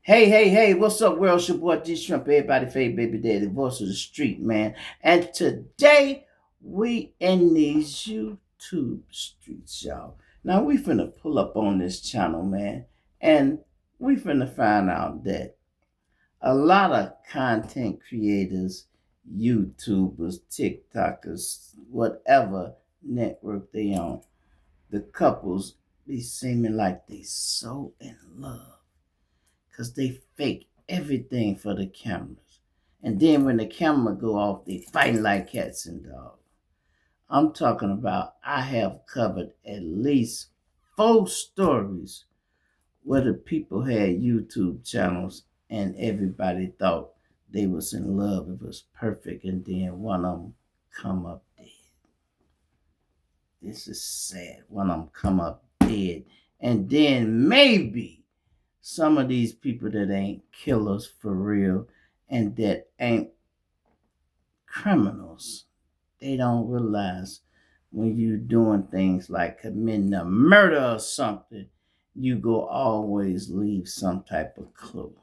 Hey, what's up, world? It's your boy G Shrimp, everybody favorite baby daddy, voice of the street, man. And today, we in these YouTube streets, y'all. Now, we finna pull up on this channel, man, and we finna find out that a lot of content creators, YouTubers, TikTokers, whatever network they on, the couples be seeming like they so in love because they fake everything for the cameras. And then when the camera go off, they fighting like cats and dogs. I'm talking about I have covered at least 4 stories where the people had YouTube channels and everybody thought they was in love. It was perfect. And then one of them come up dead. This is sad. One of them come up dead. And then maybe some of these people that ain't killers for real and that ain't criminals, they don't realize when you doing things like committing a murder or something, you go always leave some type of clue.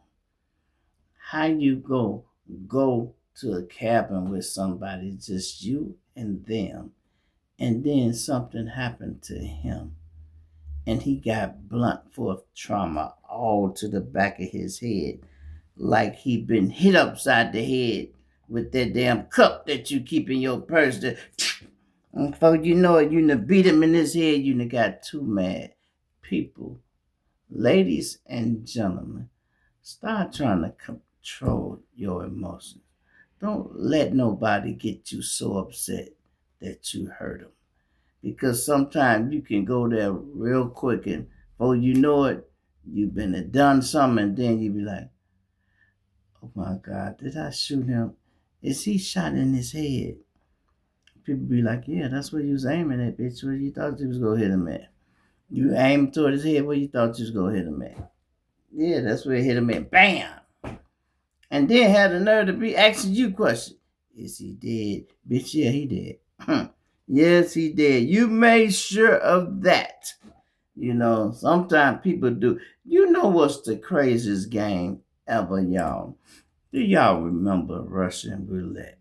How you go to a cabin with somebody, just you and them, and then something happened to him and he got blunt force trauma all to the back of his head, like he been hit upside the head with that damn cup that you keep in your purse. And before you know it, you done beat him in his head, you done got too mad. People, ladies and gentlemen, start trying to control your emotions. Don't let nobody get you so upset that you hurt them. Because sometimes you can go there real quick and before you know it, you've been done something and then you be like, oh my God, did I shoot him? Is he shot in his head? People be like, yeah, that's where you was aiming at, bitch. Where you thought you was going to hit him at? You aimed toward his head where you thought you was going to hit him at. Yeah, that's where it hit him at. Bam! And then had the nerve to be asking you questions. Is he dead? Bitch, yeah, he dead. Yes, he did. You made sure of that. You know, sometimes people do. You know what's the craziest game ever, y'all? Do y'all remember Russian roulette?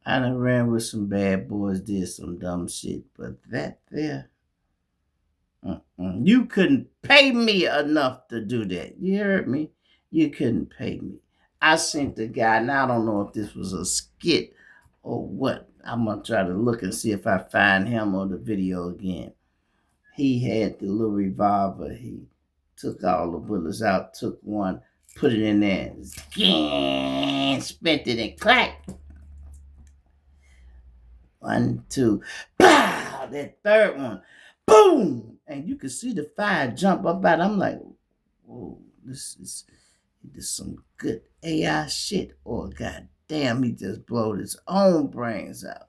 I done ran with some bad boys, did some dumb shit, but that there, you couldn't pay me enough to do that. You heard me? You couldn't pay me. I sent the guy, and I don't know if this was a skit or what. I'm going to try to look and see if I find him on the video again. He had the little revolver. He took all the bullets out, took one, put it in there, spent it and clack. 1, 2, pow! That third one, boom! And you could see the fire jump up out. I'm like, whoa, this is some good AI shit. Or goddamn, he just blowed his own brains out.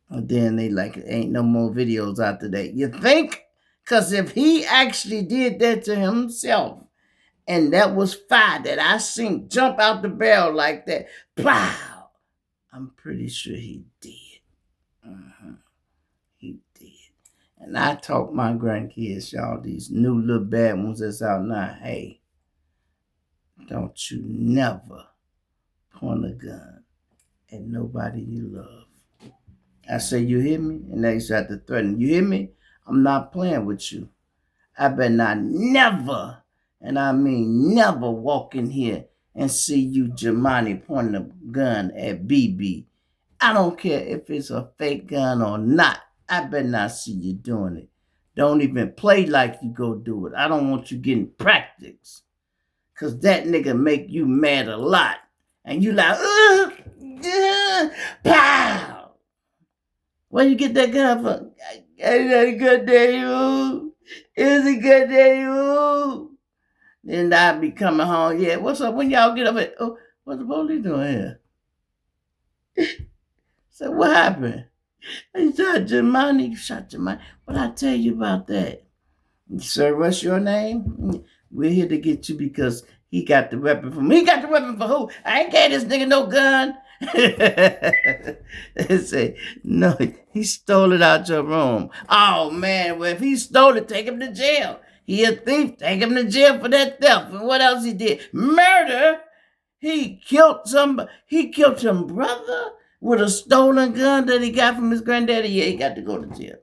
And then they like, ain't no more videos after that. You think? Because if he actually did that to himself, and that was fire that I seen jump out the barrel like that, pow! I'm pretty sure he did. He did. And I taught my grandkids, y'all, these new little bad ones that's out now, hey, don't you never point a gun at nobody you love. I say, you hear me? And they used to have to threaten, you hear me? I'm not playing with you. I better not never, and I mean never, walk in here and see you, Jamani, pointing a gun at BB. I don't care if it's a fake gun or not. I better not see you doing it. Don't even play like you go do it. I don't want you getting practice. Because that nigga make you mad a lot. And you like, pow! Where you get that gun from? Is it a good day, you? Is it a good day, you? Then I be coming home. Yeah, what's up? When y'all get up at, oh, what's the police doing here? So what happened? He shot Jamani. You shot Jamani. What I tell you about that? Sir, what's your name? We're here to get you because he got the weapon from me. He got the weapon for who? I ain't gave this nigga no gun. They say, no, he stole it out your room. Oh, man, well, if he stole it, take him to jail. He a thief. Take him to jail for that theft. And what else he did? Murder. He killed somebody. He killed some brother with a stolen gun that he got from his granddaddy. Yeah, he got to go to jail.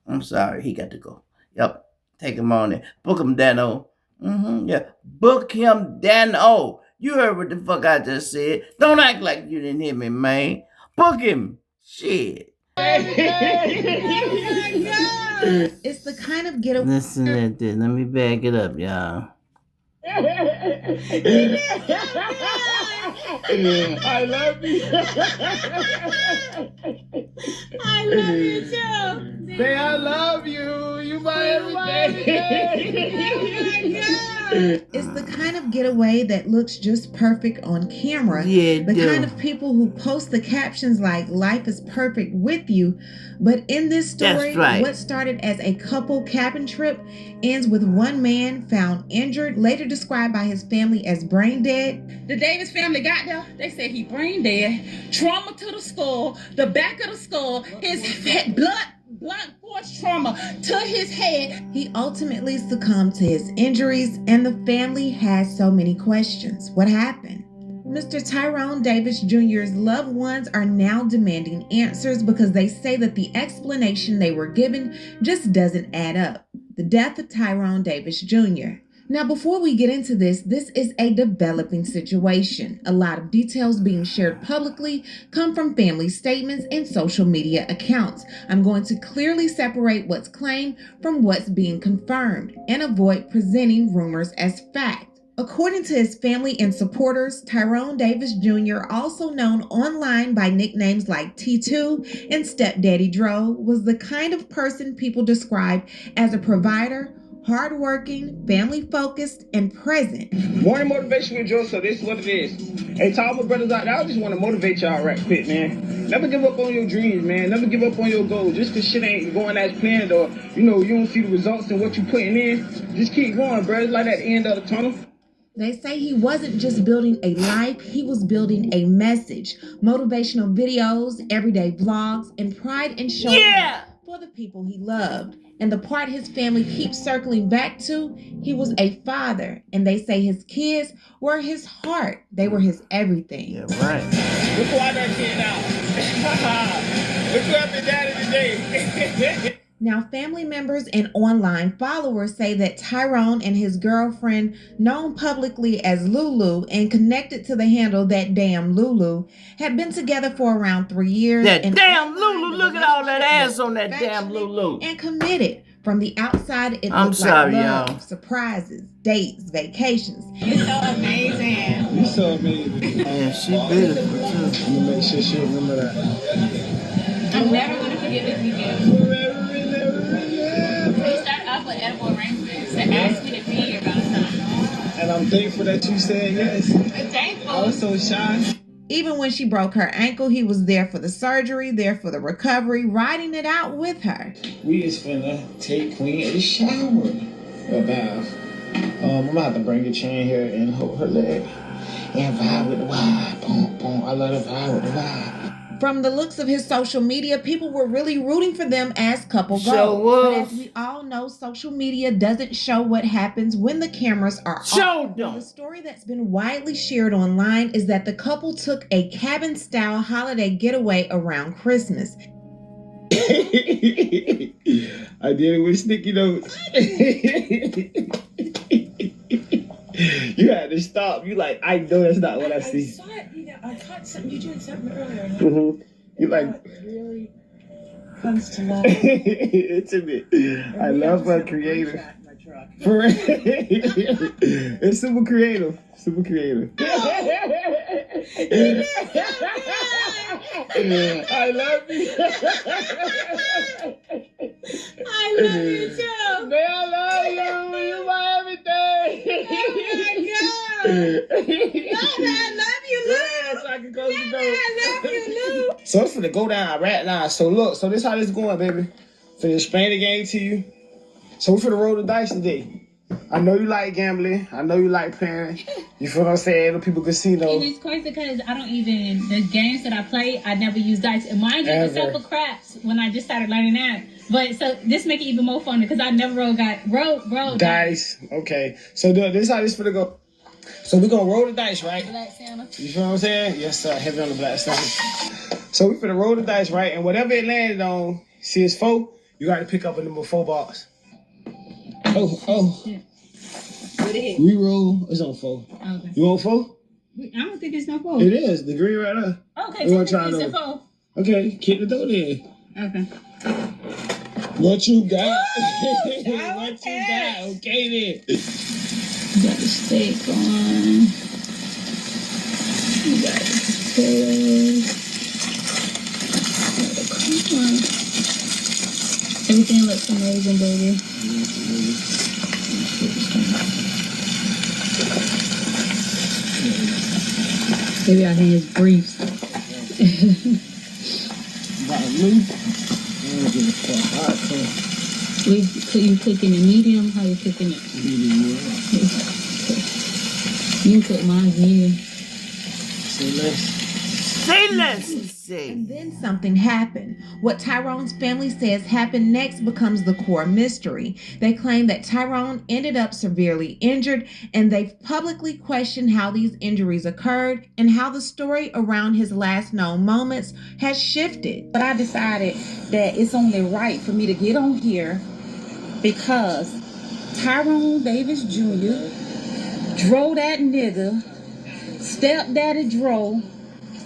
I'm sorry, he got to go. Yep, take him on there. Book him, Dan-O. Yeah, book him, Dan-O. You heard what the fuck I just said. Don't act like you didn't hear me, man. Book him. Shit. It's the kind of getaway. Listen at this. Let me back it up, y'all. I love you. I love you too. Say I love you. You my everything. It's the kind of getaway that looks just perfect on camera. Yeah, the kind of people who post the captions like "Life is perfect with you," but in this story, right. What started as a couple cabin trip ends with one man found injured, later described by his family as brain dead. The Davis family got there. They said he brain dead, trauma to the skull, the back of the skull, his blunt force trauma to his head. He ultimately succumbed to his injuries, and the family has so many questions. What happened? Mr. Tyrone Davis Jr.'s loved ones are now demanding answers because they say that the explanation they were given just doesn't add up. The death of Tyrone Davis Jr. Now, before we get into this is a developing situation. A lot of details being shared publicly come from family statements and social media accounts. I'm going to clearly separate what's claimed from what's being confirmed and avoid presenting rumors as fact. According to his family and supporters, Tyrone Davis Jr., also known online by nicknames like T2 and Stepdaddy Dro, was the kind of person people describe as a provider, hardworking, family-focused, and present. Morning motivation with Joe, so this is what it is. Hey, to all my brothers out there, I just want to motivate y'all right quick, man. Never give up on your dreams, man. Never give up on your goals. Just because shit ain't going as planned or, you don't see the results in what you putting in, just keep going, bro. It's like at the end of the tunnel. They say he wasn't just building a life, he was building a message. Motivational videos, everyday vlogs, and pride in showing up for the people he loved. And the part his family keeps circling back to, he was a father. And they say his kids were his heart. They were his everything. Yeah, right. Look who I done kid out. Look who I've been daddy today. Now, family members and online followers say that Tyrone and his girlfriend, known publicly as Lulu and connected to the handle That Damn Lulu, had been together for around 3 years. That damn Lulu, look at all that ass on that damn Lulu. And committed. From the outside, it I'm looked sorry, like love, y'all. surprises, dates, vacations. It's so amazing. You so amazing. Yeah, she beautiful too. I'm gonna make sure she remember that. I'm never going to forget this weekend. We started off with edible arrangements. They asked me to be here about time. And I'm thankful that you said yes. I'm thankful. I was so shy. Even when she broke her ankle, he was there for the surgery, there for the recovery, riding it out with her. We is finna take Queen a shower. A bath. I'm gonna have to bring your chain here and hold her leg. And vibe with the vibe. Boom, boom. I love the vibe with the vibe. From the looks of his social media, people were really rooting for them as couple goals. Sure was. But as we all know, social media doesn't show what happens when the cameras are off. The story that's been widely shared online is that the couple took a cabin-style holiday getaway around Christmas. I did it with sticky notes. You had to stop. You like, I know that's not what I see. I saw it. I caught something. You doing something earlier. Mm-hmm. You like. It really comes to life. Intimate. I love her creative. For real. It's super creative. Super creative. I love you. I love you too. Man, I love you. You my everything. I love you, Lou. So I can close the door. I love you, Lou. So it's finna go down right now. So look, so this how this going, baby. Finna explain the game to you. So we finna roll the dice today. I know you like gambling. I know you like playing. You feel what I'm saying? The people casino. And it's crazy because I don't even, the games that I play, I never use dice. And mind you, except for craps, when I just started learning that, But so this make it even more fun because I never rolled dice. Okay. So this is how this finna go. So we're gonna roll the dice, right? Black Santa. You feel what I'm saying? Yes, sir. Heavy on the black Santa. So we finna roll the dice, right? And whatever it landed on, see it's 4, you gotta pick up a number 4 bars. Oh. What is it? Reroll. It's on 4. Okay. You want 4? I don't think it's no 4. It is. The green right there. Okay, We gonna try it's a another. 4. Okay, kick the door then. Okay. What you got? Okay. What you got? Okay then. Got the steak on. You got the potatoes. Got the corn. Everything looks amazing, baby. Maybe our hands briefs. You cooking it medium? How you cooking it? Medium well. You cook mine medium. Say less. Say less, he say. And then something happened. What Tyrone's family says happened next becomes the core mystery. They claim that Tyrone ended up severely injured, and they've publicly questioned how these injuries occurred and how the story around his last known moments has shifted. But I decided that it's only right for me to get on here because Tyrone Davis Jr. drove that nigga, stepdaddy drove.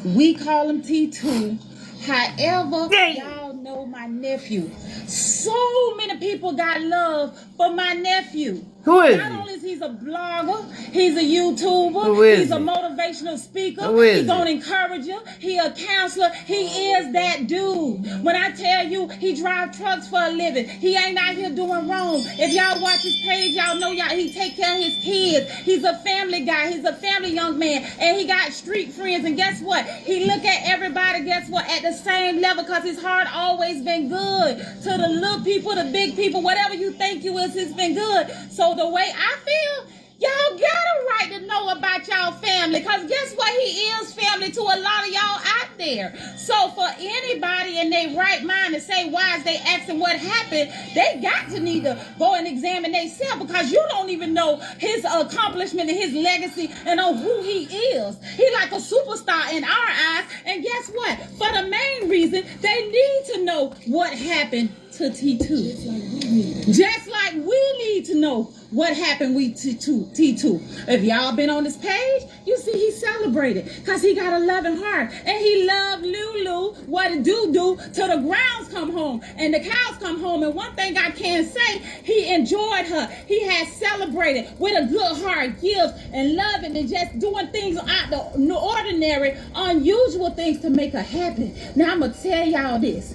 We call him T2. However, y'all know my nephew. So many people got love for my nephew. Who is Not he? only is he a blogger, he's a YouTuber, Who is he's a he? motivational speaker, Who is he's gonna he? encourage you, he a counselor, he is that dude. When I tell you he drives trucks for a living, he ain't out here doing wrong. If y'all watch his page, y'all know he take care of his kids. He's a family guy, he's a family young man, and he got street friends, and guess what? He look at everybody, guess what, at the same level, because his heart always been good. To the little people, the big people, whatever you think you is, it's been good. So the way I feel, y'all got a right to know about y'all family, because guess what? He is family to a lot of y'all out there. So for anybody in their right mind to say, why is they asking what happened, they got to need to go and examine themselves, because you don't even know his accomplishment and his legacy and on who he is. He like a superstar in our eyes. And guess what? For the main reason, they need to know what happened to T2. Just like we need to know what happened with T2. If y'all been on this page, you see he celebrated because he got a loving heart. And he loved Lulu, what it do till the grounds come home and the cows come home. And one thing I can say, he enjoyed her. He has celebrated with a good heart, gifts and loving and just doing things out the ordinary, unusual things to make her happy. Now I'm going to tell y'all this.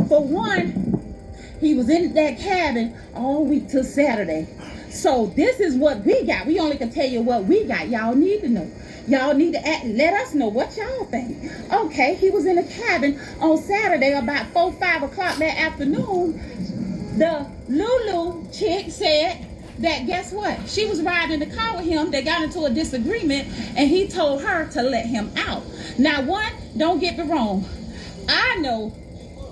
For one, he was in that cabin all week till Saturday. So this is what we got. We only can tell you what we got. Y'all need to know. Y'all need to let us know what y'all think. Okay, he was in a cabin on Saturday about 4, 5 o'clock that afternoon. The Lulu chick said that guess what? She was riding in the car with him. They got into a disagreement and he told her to let him out. Now one, don't get me wrong. I know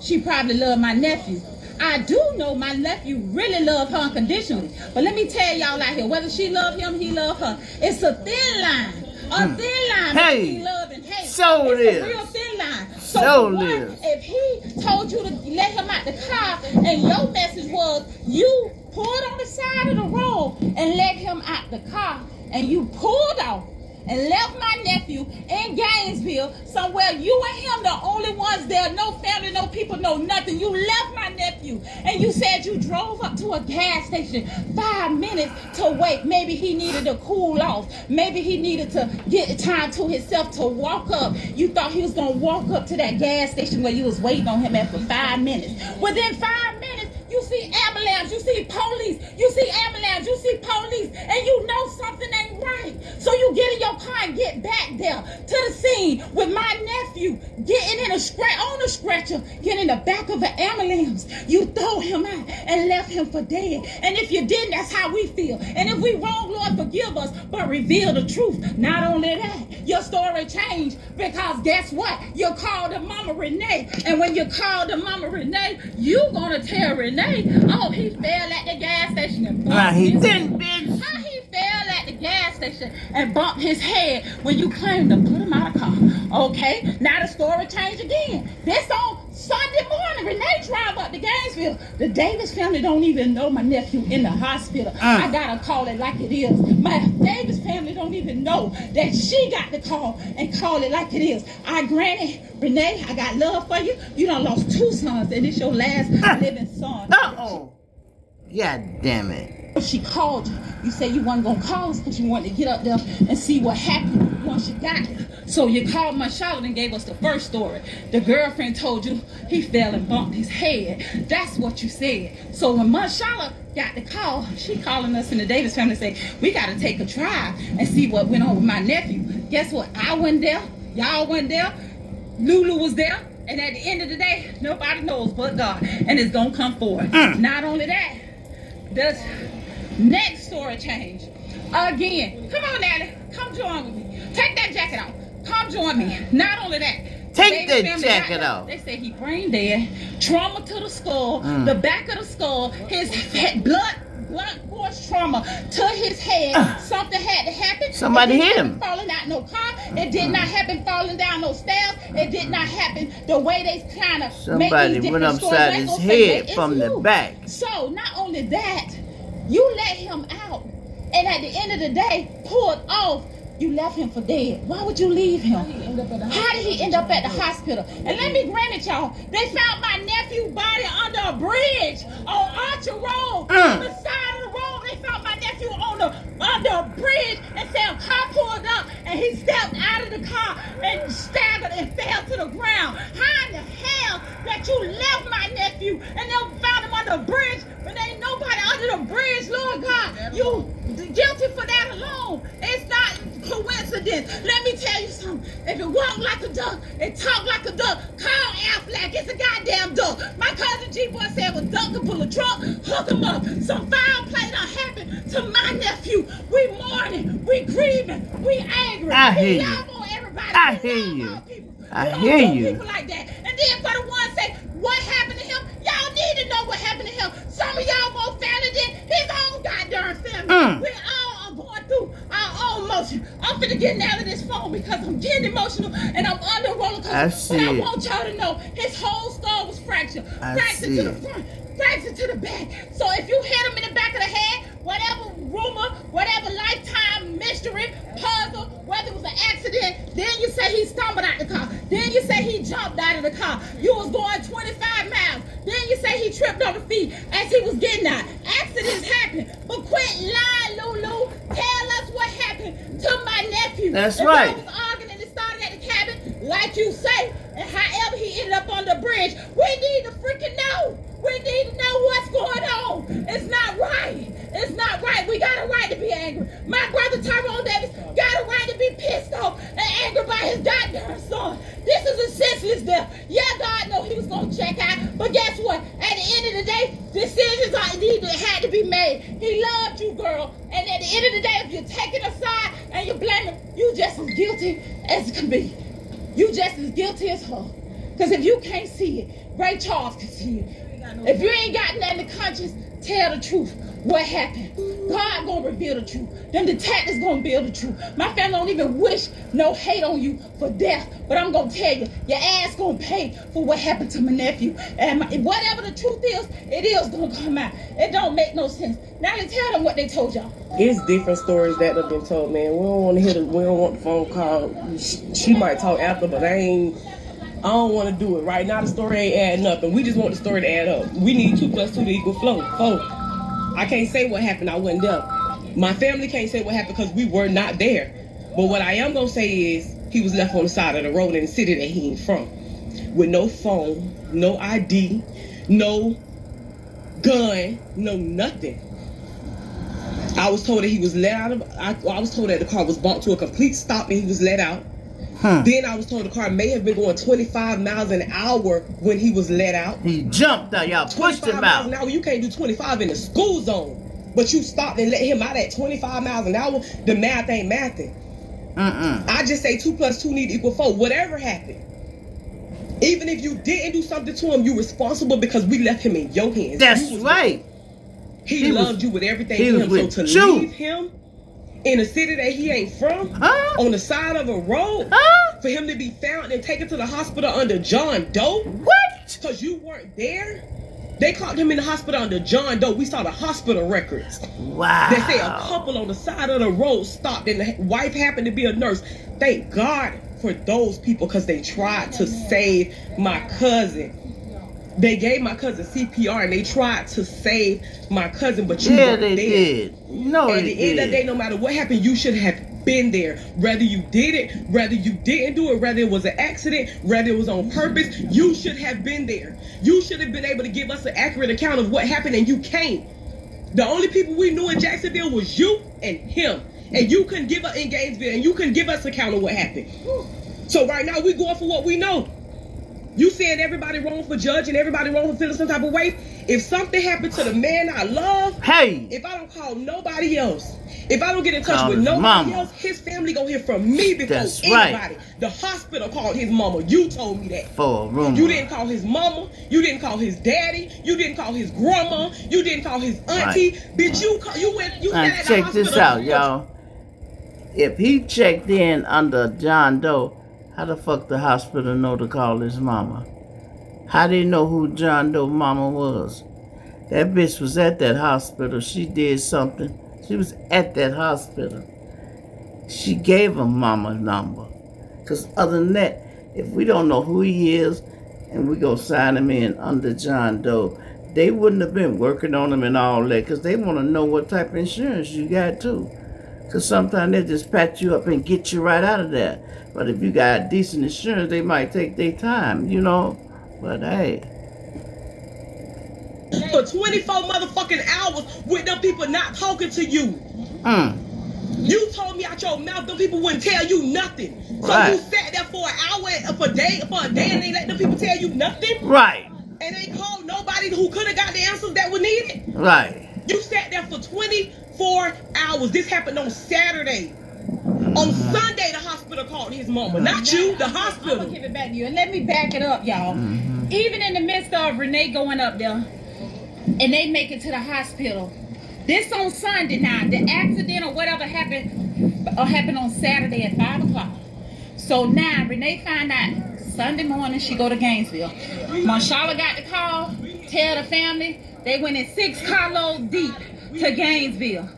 she probably loved my nephew. I do know my nephew really loved her unconditionally. But let me tell y'all out here, whether she loved him, he loved her. It's a thin line. A thin line between love and hate. So it it's is. a real thin line. So one, if he told you to let him out the car and your message was you pulled on the side of the road and let him out the car and you pulled off and left my nephew in Gainesville, somewhere you and him the only ones there, no family, no people, no nothing. You left my nephew and you said you drove up to a gas station 5 minutes to wait. Maybe he needed to cool off. Maybe he needed to get time to himself to walk up. You thought he was going to walk up to that gas station where you was waiting on him at for 5 minutes. Within 5 minutes, you see ambulance, you see police, you see ambulance, you see police, and you know something ain't right. So you get in your car and get back there to the scene with my nephew getting in on a stretcher, getting in the back of an ambulance. You throw him out and left him for dead. And if you didn't, that's how we feel. And if we wrong, Lord, forgive us, but reveal the truth. Not only that, your story changed, because guess what? You called the Mama Renee. And when you called the Mama Renee, you gonna tell Renee, oh, he fell at the gas station and bumped He his didn't, head. bitch. How he fell at the gas station and bumped his head when you claimed to put him out of car. Okay, now the story changed again. This on Sunday morning, Renee drive up to Gainesville. The Davis family don't even know my nephew in the hospital. I gotta call it like it is. My Davis family don't even know that she got the call and call it like it is. Granny, Renee, I got love for you. You done lost 2 sons, and it's your last living son. Uh-oh. God damn it. She called you. You said you wasn't gonna call us because you wanted to get up there and see what happened once you got there. So you called my Charlotte and gave us the first story. The girlfriend told you he fell and bumped his head. That's what you said. So when my Charlotte got the call, she calling us in the Davis family and say, we gotta take a drive and see what went on with my nephew. Guess what? I wasn't there. Y'all wasn't there. Lulu was there. And at the end of the day, nobody knows but God. And it's gonna come forward. Not only that, the next story change. Again, come on, Natalie. Come join with me. Take that jacket off. Come join me. Not only that, Take that jacket off. They say he brain dead, trauma to the skull, the back of the skull, his blunt force trauma to his head. Something had to happen. Somebody hit him. Falling out no car. It did not happen falling down no stairs. It did not happen the way they kind of somebody went upside his head from the back. So not only that, you let him out, and at the end of the day, pulled off. You left him for dead. Why would you leave him? How did he end up at the hospital? And let me grant it, y'all. They found my nephew's body under a bridge on Archer Road. On the side of the road, they found my nephew under a bridge, and said a car pulled up, and he stepped out of the car and staggered and fell to the ground. How in the hell that you left my nephew and then found him under a bridge when ain't nobody under the bridge, Lord God? You guilty for that alone. It's not coincidence. Let me tell you something. If it walk like a duck and talk like a duck, call Affleck. It's a goddamn duck. My cousin G-Boy said if a duck can pull a truck, hook him up. Some foul play done happened to my nephew. We mourning, we grieving, we angry. I hear you. On everybody. I hear you. I hear you. People like that. And then for the ones say what happened to him, y'all need to know what happened to him. Some of y'all more family than his own goddamn family. We all are going through our own emotion. I'm finna get out of this phone because I'm getting emotional and I'm under a roller coaster. But I want y'all to know his whole skull was fractured. Fractured to the front, fractured to the back. So if you hit him in the back of the head, whatever rumor, whatever lifetime mystery, puzzle, whether it was an accident, then you say he stumbled out the car. Then you say he jumped out of the car. You was going 25 miles. Then you say he tripped on the feet as he was getting out. Accidents happen. But quit lying, Lulu. Tell us what happened to my nephew. That's right. If I was arguing and it started at the cabin, like you say, and however he ended up on the bridge, we need to freaking know. We need to know what's going on. It's not right. It's not right. We got a right to be angry. My brother Tyrone Davis got a right to be pissed off and angry by his goddamn son. This is a senseless death. Yeah, God knew he was going to check out. But guess what? At the end of the day, decisions had to be made. He loved you, girl. And at the end of the day, if you're taking a side and you're blaming, you just as guilty as it can be. You just as guilty as her. Because if you can't see it, Ray Charles can see it. If you ain't got nothing to conscience, tell the truth. What happened? God gonna reveal the truth. Them detectives gonna reveal the truth. My family don't even wish no hate on you for death, but I'm gonna tell you, your ass gonna pay for what happened to my nephew. And whatever the truth is, it is gonna come out. It don't make no sense. Now let's tell them what they told y'all. It's different stories that have been told, man. We don't want to hear we don't want the phone call. She might talk after, but I don't want to do it. Right now the story ain't adding up, and we just want the story to add up. We need 2 + 2 to equal 4. I can't say what happened. I wasn't there. My family can't say what happened because we were not there. But what I am going to say is he was left on the side of the road in the city that he ain't from. With no phone, no ID, no gun, no nothing. I was told that he was let out of. I was told that the car was brought to a complete stop and he was let out. Then I was told the car may have been going 25 miles an hour when he was let out. He jumped out. Y'all pushed him 25 miles out. an hour. You can't do 25 in the school zone. But you stopped and let him out at 25 miles an hour. The math ain't mathing. I just say 2 + 2 need to equal 4. Whatever happened. Even if you didn't do something to him, you're responsible because we left him in your hands. That's right. He loved you with everything he in was him. with So to you. leave him in a city that he ain't from, on the side of a road, for him to be found and taken to the hospital under John Doe. What? Because you weren't there. They caught him in the hospital under John Doe. We saw the hospital records. Wow. They say a couple on the side of the road stopped and the wife happened to be a nurse. Thank God for those people because they tried to save my cousin. They gave my cousin CPR and they tried to save my cousin, but you weren't they there. did. No, At they the end of the day, no matter what happened, you should have been there. Whether you did it, whether you didn't do it, whether it was an accident, whether it was on purpose, you should have been there. You should have been able to give us an accurate account of what happened, and you can't. The only people we knew in Jacksonville was you and him. And you couldn't give us in Gainesville, and you couldn't give us an account of what happened. So right now, we going for what we know. You saying everybody wrong for judging, everybody wrong for feeling some type of way? If something happened to the man I love, if I don't call nobody else, if I don't get in touch with nobody else, his family gonna hear from me before anybody. Right. The hospital called his mama. You told me that. For a rumor. You didn't call his mama. You didn't call his daddy. You didn't call his grandma. You didn't call his auntie. Right. Bitch, you went. You and check this out, y'all. If he checked in under John Doe, how the fuck the hospital know to call his mama? How they know who John Doe mama was? That bitch was at that hospital. She did something. She was at that hospital. She gave him mama's number. Because other than that, if we don't know who he is and we go sign him in under John Doe, they wouldn't have been working on him and all that because they want to know what type of insurance you got too. Because sometimes they just patch you up and get you right out of there. But if you got decent insurance, they might take their time, you know. But hey. For 24 motherfucking hours with them people not talking to you. You told me out your mouth them people wouldn't tell you nothing. So you sat there for an hour, for a day, and they let them people tell you nothing? Right. And they called nobody who could have got the answers that were needed? Right. You sat there for 24 hours. This happened on Saturday. On Sunday, the hospital called his mama. Not you, the hospital. I'm going to give it back to you. And let me back it up, y'all. Even in the midst of Renee going up there, and they make it to the hospital. This on Sunday now. The accident or whatever happened on Saturday at 5 o'clock. So now, Renee find out Sunday morning she go to Gainesville. Marshala got the call, tell the family. They went in 6 carloads deep to Gainesville.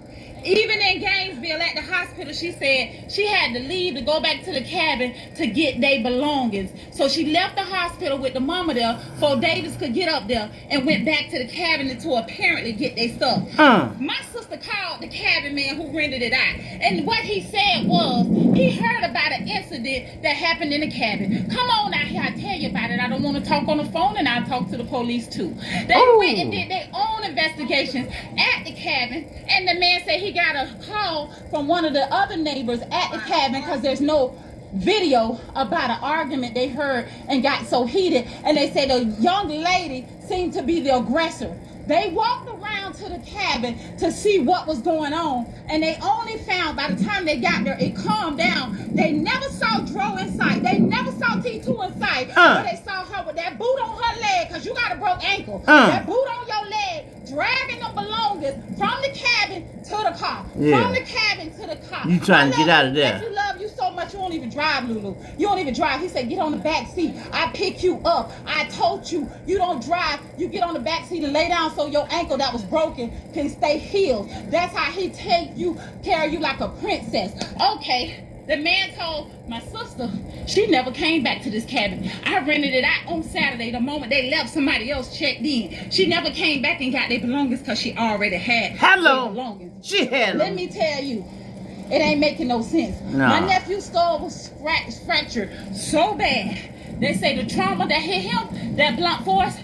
Even in Gainesville at the hospital, she said she had to leave to go back to the cabin to get their belongings. So she left the hospital with the mama there so Davis could get up there and went back to the cabin to apparently get their stuff. My sister called the cabin man who rented it out. And what he said was he heard about an incident that happened in the cabin. Come on out here, I'll tell you about it. I don't want to talk on the phone and I'll talk to the police too. They went and did their own investigations at the cabin and the man said he got a call from one of the other neighbors at the cabin because there's no video about an argument they heard and got so heated, and they said the young lady seemed to be the aggressor. They walked around to the cabin to see what was going on, and they only found by the time they got there, it calmed down. They never saw Dro in sight. They never saw T2 in sight. But they saw her with that boot on her leg, because you got a broke ankle. That boot on your leg, dragging the belongings from the cabin to the car. From the cabin to the car. You trying to get out of there. You love you so much, you don't even drive, Lulu. You don't even drive. He said, get on the back seat. I pick you up. I told you, you don't drive. You get on the back seat and lay down so your ankle that was broken can stay healed. That's how he take you, carry you like a princess. Okay. The man told my sister she never came back to this cabin. I rented it out on Saturday. The moment they left, somebody else checked in. She never came back and got their belongings because she already had their belongings. She had them. Let me tell you, it ain't making no sense. No. My nephew's skull was fractured so bad. They say the trauma that hit him, that blunt force,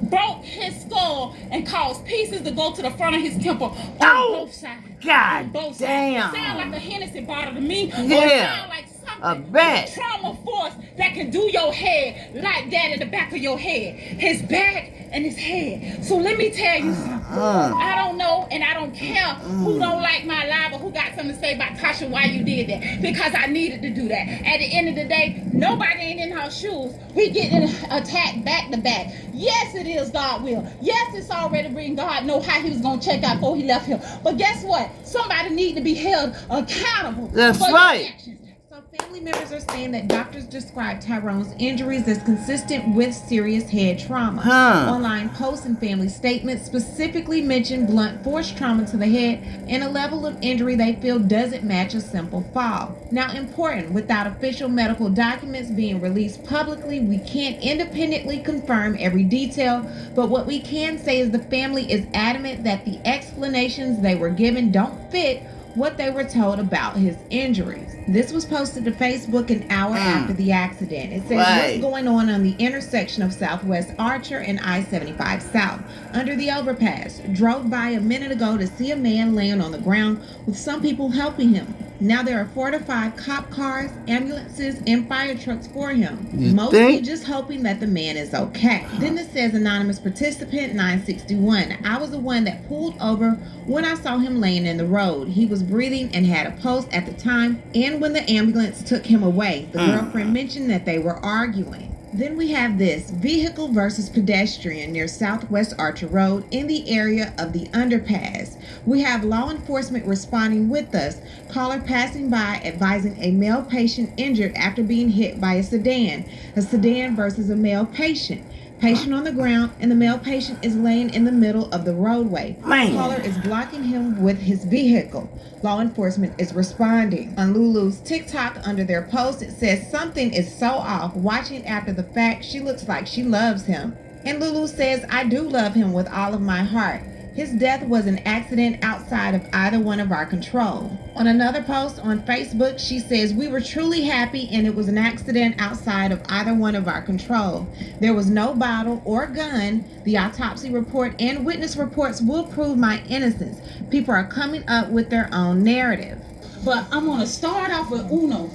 broke his skull and caused pieces to go to the front of his temple on both sides. God Both damn. sides. Sound like a Hennessy bottle to me. Yeah. Or sound like I something bet. trauma force that can do your head like that in the back of your head. His back and his head. So let me tell you something. I don't know and I don't care who don't like my live or who got something to say about Tasha why you did that. Because I needed to do that. At the end of the day, nobody ain't in our shoes. We getting attacked back to back. Yes, it is God will. Yes, it's already written. God know how he was going to check out before he left here. But guess what? Somebody need to be held accountable. That's for right. Your actions. So family members are saying that doctors describe Tyrone's injuries as consistent with serious head trauma. Online posts and family statements specifically mention blunt force trauma to the head and a level of injury they feel doesn't match a simple fall. Now, important, without official medical documents being released publicly, we can't independently confirm every detail, but what we can say is the family is adamant that the explanations they were given don't fit what they were told about his injuries. This was posted to Facebook an hour after the accident. It says, what's going on the intersection of Southwest Archer and I-75 South. Under the overpass. Drove by a minute ago to see a man laying on the ground with some people helping him. Now there are 4 to 5 cop cars, ambulances, and fire trucks for him. Mostly just hoping that the man is okay. Then it says anonymous participant 961. I was the one that pulled over when I saw him laying in the road. He was breathing and had a pulse at the time and when the ambulance took him away. The girlfriend mentioned that they were arguing. Then we have this vehicle versus pedestrian near Southwest Archer Road in the area of the underpass. We have law enforcement responding with us. Caller passing by advising a male patient injured after being hit by a sedan. A sedan versus a male patient. Patient on the ground and the male patient is laying in the middle of the roadway. Caller is blocking him with his vehicle. Law enforcement is responding. On Lulu's TikTok under their post it says something is so off. Watching after the fact, she looks like she loves him. And Lulu says, I do love him with all of my heart. His death was an accident outside of either one of our control. On another post on Facebook, she says, we were truly happy and it was an accident outside of either one of our control. There was no bottle or gun. The autopsy report and witness reports will prove my innocence. People are coming up with their own narrative. But I'm going to start off with Uno.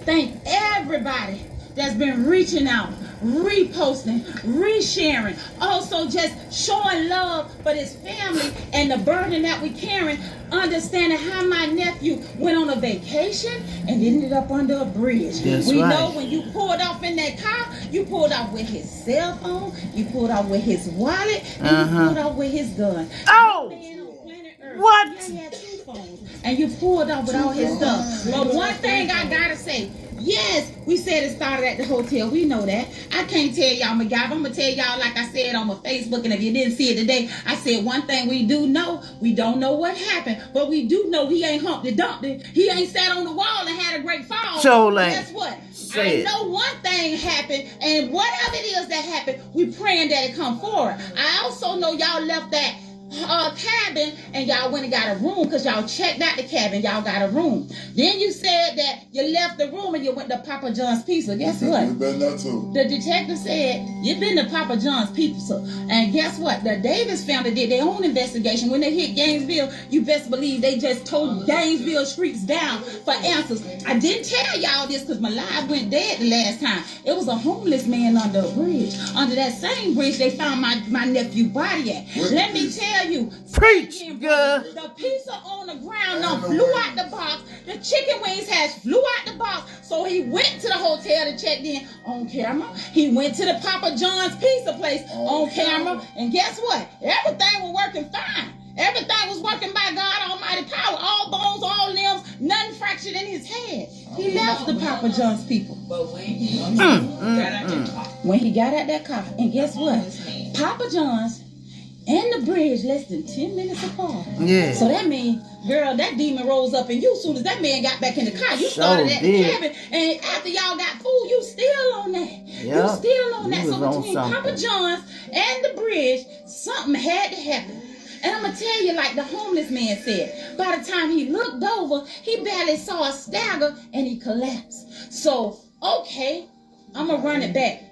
Thank everybody that's been reaching out, reposting, resharing, also just showing love for this family and the burden that we carrying, understanding how my nephew went on a vacation and ended up under a bridge. We know when you pulled off in that car, you pulled off with his cell phone, you pulled off with his wallet, and you pulled off with his gun. Oh! What? He had 2 phones, and you pulled off with all his stuff. But one thing I gotta say, yes, we said it started at the hotel. We know that. I can't tell y'all, MacGyver. I'm going to tell y'all like I said on my Facebook, and if you didn't see it today, I said one thing we do know. We don't know what happened, but we do know he ain't Humpty Dumpty. He ain't sat on the wall and had a great fall. So, guess what? I know one thing happened, and whatever it is that happened, we praying that it come forward. I also know y'all left that cabin and y'all went and got a room because y'all checked out the cabin. Y'all got a room. Then you said that you left the room and you went to Papa John's Pizza. Guess what? The detective said you've been to Papa John's Pizza. And guess what? The Davis family did their own investigation. When they hit Gainesville, you best believe they just told Gainesville streets down for answers. I didn't tell y'all this because my live went dead the last time. It was a homeless man under a bridge. Under that same bridge, they found my nephew body at. Let me tell you. Preach, girl. The pizza on the ground now flew out the box. The chicken wings flew out the box. So he went to the hotel to check in on camera. He went to the Papa John's pizza place on camera. And guess what? Everything was working fine. Everything was working by God Almighty power. All bones, all limbs, nothing fractured in his head. He left the Papa John's people. But when he got out that car, and guess what? Papa John's and the bridge less than 10 minutes apart. Yeah. So that means, girl, that demon rose up in you as soon as that man got back in the car. You started at the cabin, and after y'all got food, you still on that. Yep. You still on that. So between Papa John's and the bridge, something had to happen. And I'm going to tell you, like the homeless man said, by the time he looked over, he barely saw a stagger, and he collapsed. So, okay, I'm going to run it back.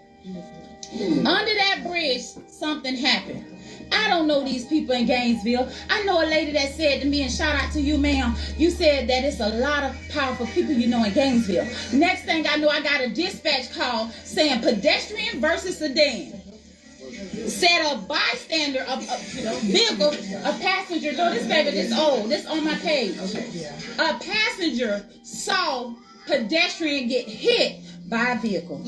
Under that bridge, something happened. I don't know these people in Gainesville. I know a lady that said to me, and shout out to you, ma'am, you said that it's a lot of powerful people you know in Gainesville. Next thing I know, I got a dispatch call saying pedestrian versus sedan. Said a bystander, a vehicle, a passenger, no, this baby, this old, this on my page. A passenger saw pedestrian get hit by a vehicle.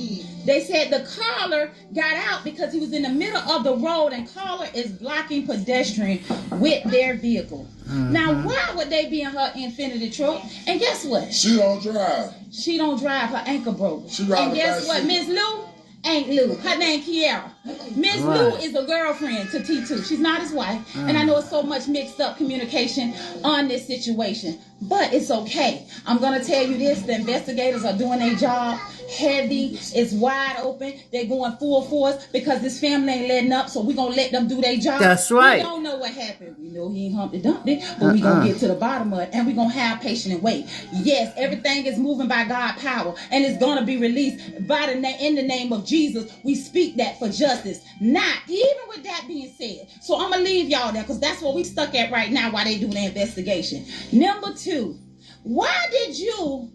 They said the caller got out because he was in the middle of the road and caller is blocking pedestrian with their vehicle. Now, why would they be in her Infinity truck? And guess what? She don't drive. She don't drive. Her ankle broke. She ride and guess what? Miss Lou ain't Lou. Her name Kiara. Miss Lou is a girlfriend to T2. She's not his wife. And I know it's so much mixed up communication on this situation. But it's okay. I'm going to tell you this. The investigators are doing their job. Heavy. It's wide open. They're going full force because this family ain't letting up. So we're going to let them do their job. That's right. We don't know what happened. We know he ain't Humpty Dumpty. But we're going to get to the bottom of it. And we're going to have patience and wait. Yes, everything is moving by God's power. And it's going to be released by in the name of Jesus. We speak that for justice. Not even with that being said. So I'm going to leave y'all there because that's what we stuck at right now while they do the investigation. Number 2, why did you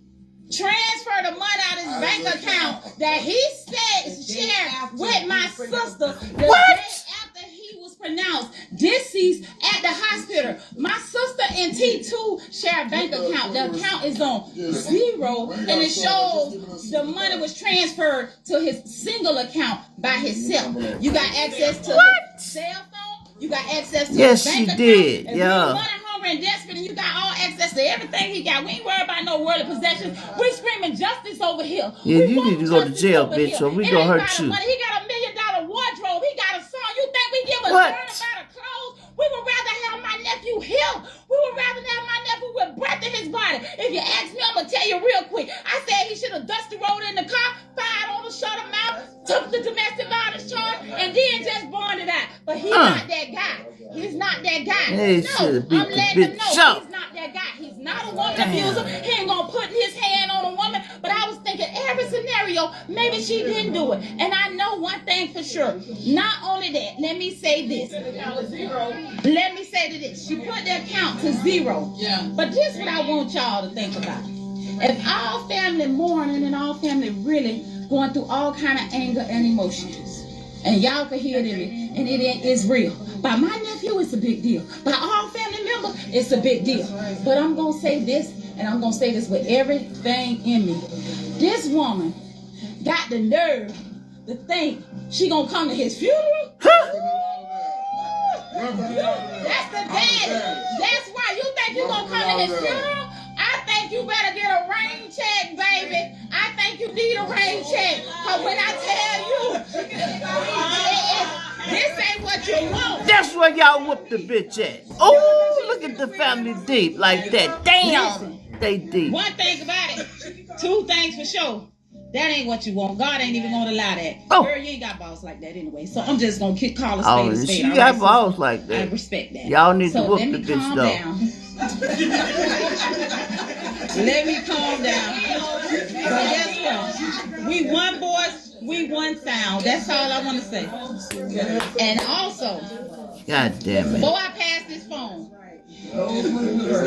transfer the money out of his bank account that he shared with my sister the day after he was pronounced deceased at the hospital? My sister and T2 share a bank account. The account is on 0 and it shows the money was transferred to his single account by himself. You got access to his cell phone. You got access to his bank account. Did. If Yeah. and desperate and you got all access to everything he got. We ain't worried about no worldly possessions. We screaming justice over here. Yeah, you need to go to jail, bitch, or we gonna hurt you. He got $1 million wardrobe. He got a son. You think we give a darn about a clothes? We would rather have my nephew here. We would rather have my nephew with breath in his body. If you ask me, I'm gonna tell you real quick. I said he should have dusted rolled in the car, fired on the shut him out, took the domestic violence charge, and then just bonded out. But he's not that guy. He's not that guy. No, I'm letting him know he's not that guy. He's not a woman abuser. He ain't gonna put his hand on a woman. But I was thinking every scenario, maybe she didn't do it. And I know one thing for sure. Not only that, let me say this. Let me say this. She put the account to 0. Yeah. But this is what I want y'all to think about. If all family mourning and all family really going through all kind of anger and emotions, and y'all can hear it in me, and it is real. By my nephew, it's a big deal. By all family members, it's a big deal. But I'm going to say this, and I'm going to say this with everything in me. This woman got the nerve to think she going to come to his funeral? That's the daddy. That's why you think you going to come to his funeral? I think you better get a rain check, baby. I think you need a rain check. Because when I tell you, this ain't what you want. That's where y'all whoop the bitch at. Oh, look at the family deep like that. Damn, they deep. One thing about it, 2 things for sure. That ain't what you want. God ain't even gonna allow that. Oh. Girl, you ain't got balls like that anyway. So I'm just gonna call a spade a spade. She got balls like that. I respect that. Y'all need to whoop the bitch though. Let me calm down. But guess what? We one voice, we one sound. That's all I want to say. And also, God damn it. before I pass this phone,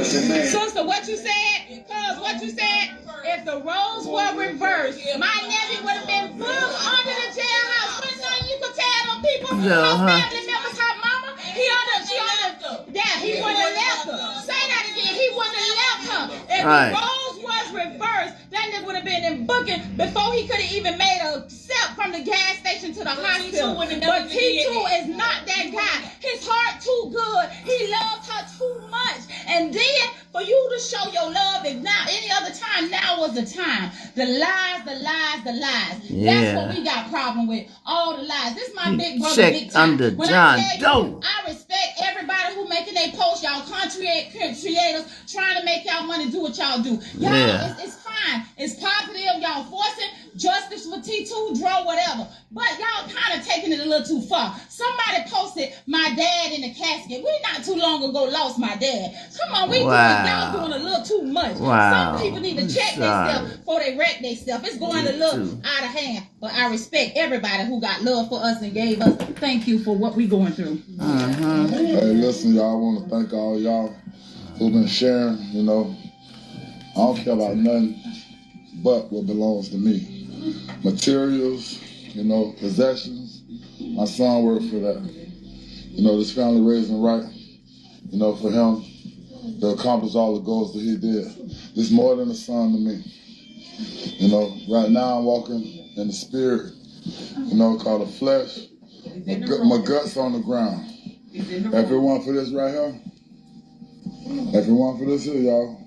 sister, what you said? Cuz what you said? If the roles were reversed, my nephew would have been put under the jailhouse. When nothing you could tell them people, her family members, her mama, he wouldn't have left her. Say that again, he wouldn't have left her. If the roles was reversed, that nigga would have been in booking before he could have even made a step from the gas station to the hospital. But T2 is not that guy. His heart too good. He loves her too much. And then for you to show your love, if not any other time, now was the time. The lies, the lies, the lies. Yeah. That's what we got problem with. All the lies. This is my big brother, check big time. under When John I Doe. I respect everybody who making their posts. Y'all content creators trying to make y'all money do what y'all do. Y'all, it's fine. It's positive. Y'all forcing justice for T2, draw, whatever. But y'all kind of taking it a little too far. Somebody posted my dad in the casket. We not too long ago lost my dad. Come on, y'all doing a little too much. much. Wow. Some people need to check Sorry. themselves before they wreck themselves. It's going a Me little too. out of hand. But I respect everybody who got love for us and gave us thank you for what we going through. Hey, listen, y'all, I want to thank all y'all who've been sharing, you know. I don't care about nothing but what belongs to me. Materials, you know, possessions. My son worked for that. You know, this family raised him right, you know, for him to accomplish all the goals that he did. It's more than a son to me. You know, right now I'm walking in the spirit, you know, called the flesh. My guts on the ground. If it weren't for this right here, if it weren't for this here, y'all,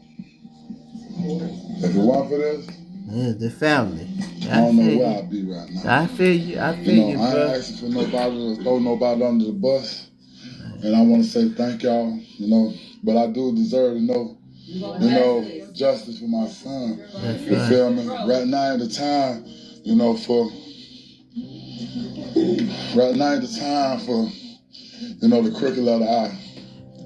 if it weren't for this, Yeah, the family. I don't know where I'd be right now. I feel you. I feel you, I ain't bro. asking for nobody to throw nobody under the bus. And I want to say thank y'all, you know, but I do deserve to know, you know, justice for my son. That's You right. feel me? Right now at the time, you know, you know, the crooked letter I.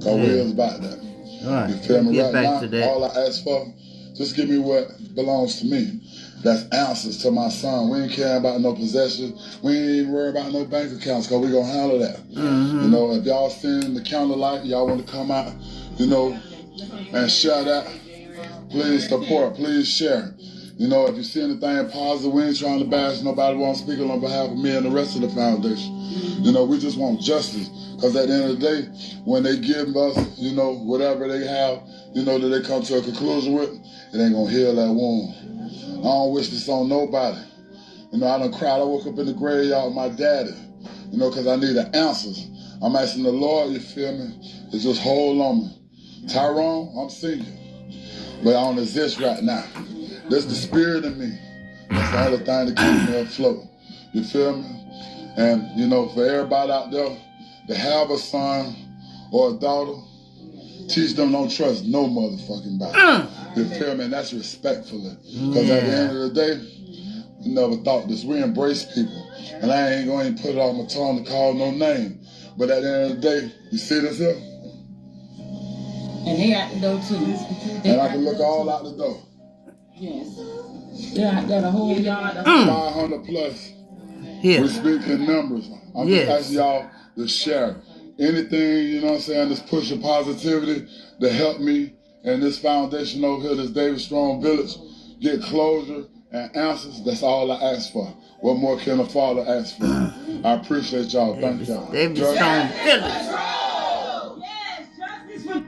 Cause we is about that. Right. You feel me? Get Right back now, to that. all I ask for, just give me what belongs to me. That's answers to my son. We ain't caring about no possessions. We ain't even worried about no bank accounts because we gonna handle that. You know, if y'all seen the candlelight, y'all want to come out, you know, and share that, please support, please share. You know, if you see anything positive, we ain't trying to bash nobody. We won't speak on behalf of me and the rest of the foundation. You know, we just want justice. Because at the end of the day, when they give us, you know, whatever they have, you know, that they come to a conclusion with, it ain't gonna heal that wound. I don't wish this on nobody. You know, I done cried. I woke up in the graveyard with my daddy, you know, because I needed answers. I'm asking the Lord, you feel me, to just hold on me. Tyrone, I'm seeing you, but I don't exist right now. There's the spirit in me. That's the only thing that keeps me afloat. You feel me? And, you know, for everybody out there to have a son or a daughter, teach them don't trust no motherfucking body. You feel me? And that's respectfully. Because at the end of the day, we never thought this. We embrace people. And I ain't going to put it on my tongue to call no name. But at the end of the day, you see this here? And they out the door too. And I can look all out the door. Yes. They're out there the whole yard. 500 plus. Here. We speak in numbers. I'm just asking y'all to share anything, you know what I'm saying, that's pushing positivity to help me and this foundation over here, this David Strong Village, get closure and answers. That's all I ask for. What more can a father ask for? I appreciate y'all. Thank y'all. David Strong Village.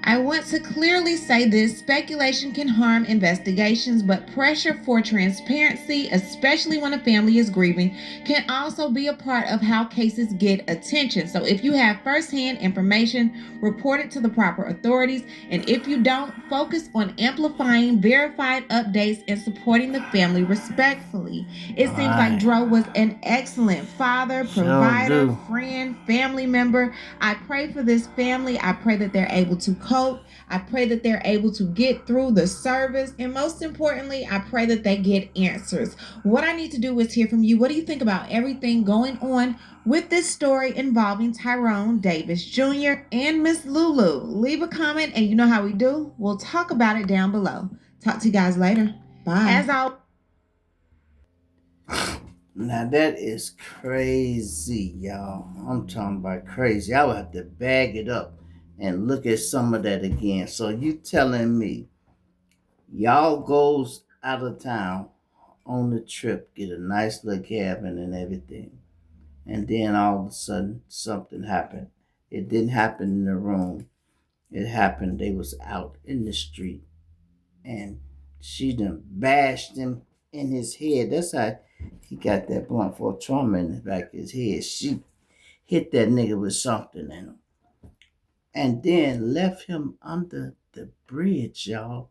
I want to clearly say this: speculation can harm investigations, but pressure for transparency, especially when a family is grieving, can also be a part of how cases get attention. So if you have firsthand information, report it to the proper authorities. And if you don't, focus on amplifying verified updates and supporting the family respectfully. It seems like Dro was an excellent father, provider, friend, family member. I pray for this family. I pray that they're able to cope. I pray that they're able to get through the service. And most importantly, I pray that they get answers. What I need to do is hear from you. What do you think about everything going on with this story involving Tyrone Davis Jr. and Miss Lulu? Leave a comment, and you know how we do. We'll talk about it down below. Talk to you guys later. Bye. As always. Now that is crazy, y'all. I'm talking about crazy. I would have to bag it up and look at some of that again. So you telling me y'all goes out of town on the trip, get a nice little cabin and everything, and then all of a sudden something happened. It didn't happen in the room. It happened. They was out in the street, and she done bashed him in his head. That's how he got that blunt for trauma in the back of his head. She hit that nigga with something in him, and then left him under the bridge, y'all.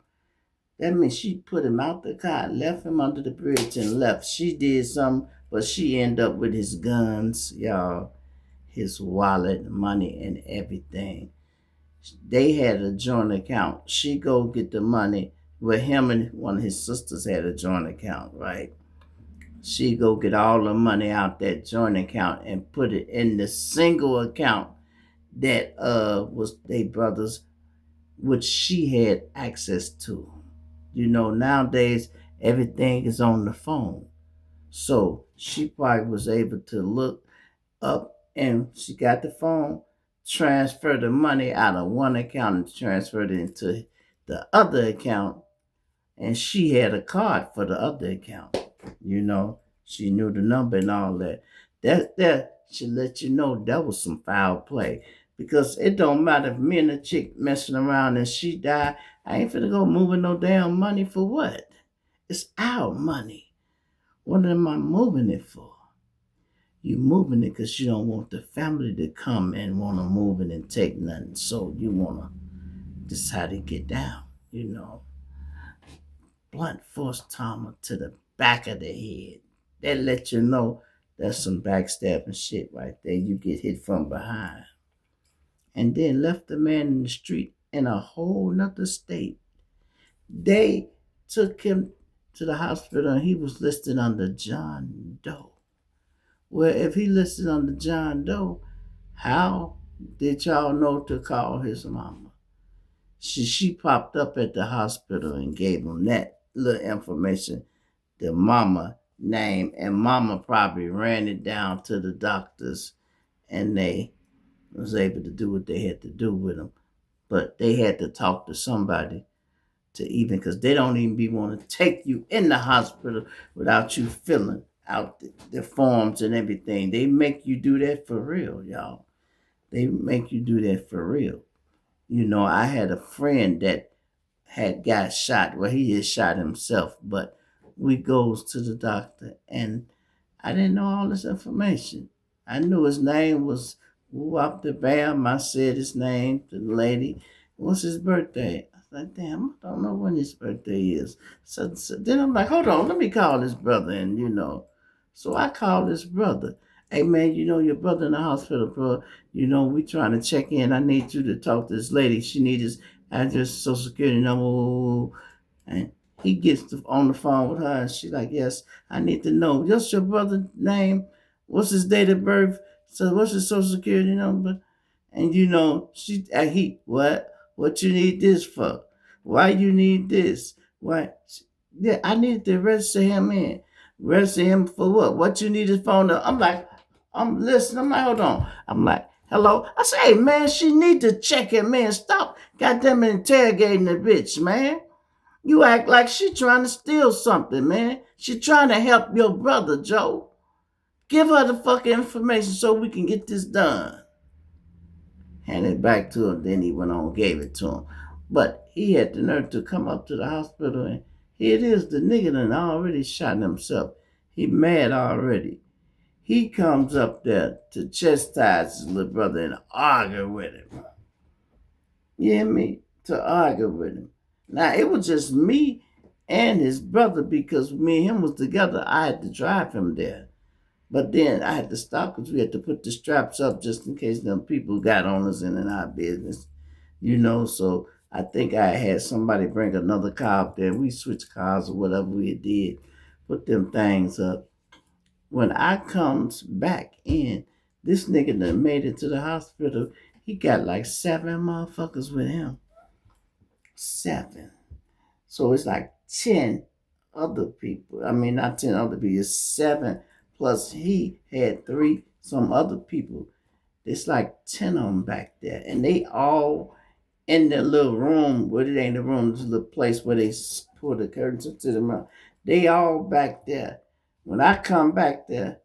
That means she put him out the car, left him under the bridge, and left. She did something, but she ended up with his guns, y'all, his wallet, money, and everything. They had a joint account. She go get the money. Well, him and one of his sisters had a joint account, right? She go get all the money out that joint account and put it in the single account that was they brothers, which she had access to. Nowadays everything is on the phone. So she probably was able to look up and she got the phone, transfer the money out of one account and transferred it into the other account. And she had a card for the other account. She knew the number and all that. That should let you know that was some foul play. Because it don't matter if me and the chick messing around and she died, I ain't finna go moving no damn money for what? It's our money. What am I moving it for? You moving it because you don't want the family to come and want to move it and take nothing. So you want to decide to get down, blunt force trauma to the back of the head. That let you know that's some backstabbing shit right there. You get hit from behind. And then left the man in the street in a whole nother state. They took him to the hospital and he was listed under John Doe. Well, if he listed under John Doe, how did y'all know to call his mama? She popped up at the hospital and gave him that little information, the mama name, and mama probably ran it down to the doctors and they was able to do what they had to do with him. But they had to talk to somebody to even, because they don't even be want to take you in the hospital without you filling out the forms and everything. They make you do that for real, y'all. They make you do that for real. I had a friend that had got shot. Well, he had shot himself, but we goes to the doctor and I didn't know all this information. I knew his name was Whoop the Bam. I said his name to the lady. What's his birthday? I was like, damn, I don't know when his birthday is. So then I'm like, hold on, let me call his brother. And, so I called his brother. Hey, man, your brother in the hospital, bro. We trying to check in. I need you to talk to this lady. She needs his address, social security number. And he gets on the phone with her and she's like, yes, I need to know. What's your brother's name? What's his date of birth? So what's his social security number? And what you need this for? Why you need this? Why? Yeah, I need to register him in. Register him for what? What you need his phone number? I'm like, I'm listening. I'm like, hold on. I'm like, hello? I say, hey, man, she need to check him in. Stop goddamn interrogating the bitch, man. You act like she trying to steal something, man. She trying to help your brother, Joe. Give her the fucking information so we can get this done. Hand it back to him. Then he went on and gave it to him. But he had the nerve to come up to the hospital and here it is, the nigga done already shot himself. He mad already. He comes up there to chastise his little brother and argue with him. You hear me? To argue with him. Now, it was just me and his brother because me and him was together. I had to drive him there. But then I had to stop because we had to put the straps up just in case them people got on us and in our business. So I think I had somebody bring another car up there. We switched cars or whatever we did. Put them things up. When I comes back in, this nigga that made it to the hospital, he got like 7 motherfuckers with him. 7. So it's like 10 other people. I mean, not 10 other people, it's 7 plus he had 3 some other people. It's like 10 of them back there. And they all in their little room, but it ain't a room, it's a little place where they pull the curtains into the room. They all back there. When I come back there,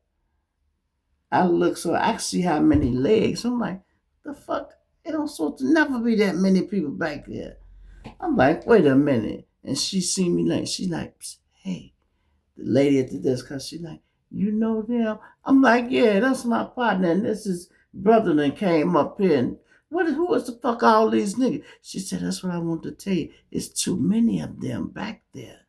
I look so I see how many legs. I'm like, the fuck? It don't supposed to never be that many people back there. I'm like, wait a minute. And she see me like, she's like, hey, the lady at the desk, cause she's like, you know them? I'm like, yeah, that's my partner. And this is brother that came up here. And who is the fuck all these niggas? She said, that's what I want to tell you. It's too many of them back there.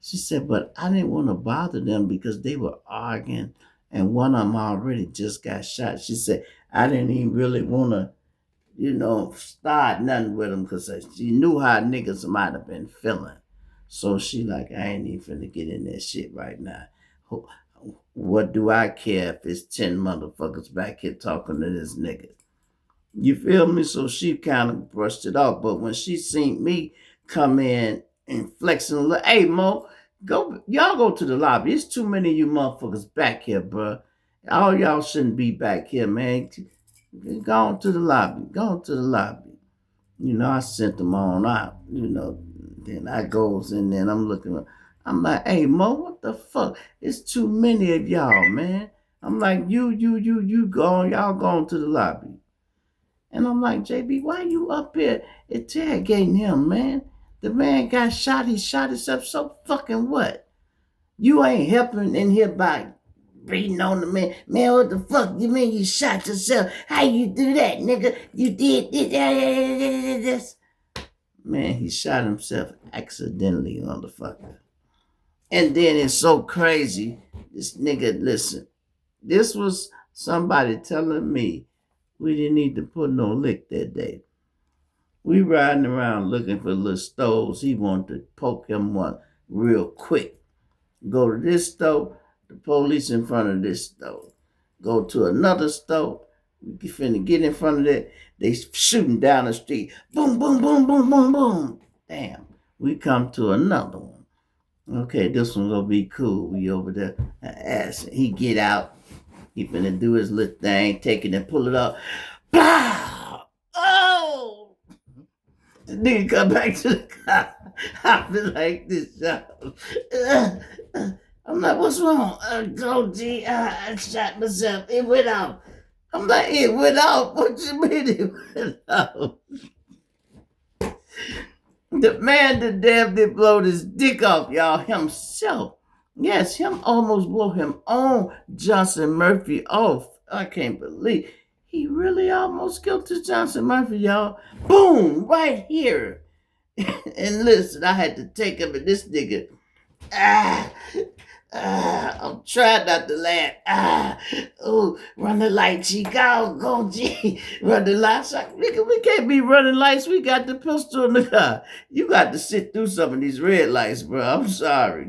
She said, but I didn't want to bother them because they were arguing and one of them already just got shot. She said, I didn't even really want to, start nothing with them because she knew how niggas might have been feeling. So she like, I ain't even finna get in that shit right now. What do I care if it's 10 motherfuckers back here talking to this nigga? You feel me? So she kind of brushed it off. But when she seen me come in and flexing a little. Hey, Mo, y'all go to the lobby. It's too many of you motherfuckers back here, bro. All y'all shouldn't be back here, man. Go on to the lobby. Go on to the lobby. I sent them on out. Then I goes in there and I'm looking. I'm like, hey, Mo, what the fuck? It's too many of y'all, man. I'm like, you go on. Y'all going to the lobby. And I'm like, JB, why you up here interrogating him, man? The man got shot. He shot himself. So fucking what? You ain't helping in here by beating on the man. Man, what the fuck you mean you shot yourself? How you do that, nigga? You did this. Man, he shot himself accidentally, motherfucker. And then it's so crazy. This nigga, listen, this was somebody telling me we didn't need to put no lick that day. We riding around looking for little stoves. He wanted to poke him one real quick. Go to this stove, the police in front of this stove. Go to another stove, we finna get in front of that. They shooting down the street. Boom, boom, boom, boom, boom, boom. Damn. We come to another one. Okay, this one gonna be cool. We over there. He get out. He finna do his little thing, take it and pull it up. Blah! Oh! The nigga come back to the car. I feel like this, y'all. I'm like, what's wrong? Go, G. I shot myself. It went off. I'm like, it went off. What you mean it went off? The man that damn near blowed his dick off, y'all, himself. Yes, him almost blow him on Johnson Murphy off. I can't believe he really almost killed this Johnson Murphy, y'all. Boom, right here. And listen, I had to take him and this nigga. I'm trying not to laugh. Oh, run the light, G. Go, G. Run the lights. Nigga, we can't be running lights. We got the pistol in the car. You got to sit through some of these red lights, bro. I'm sorry.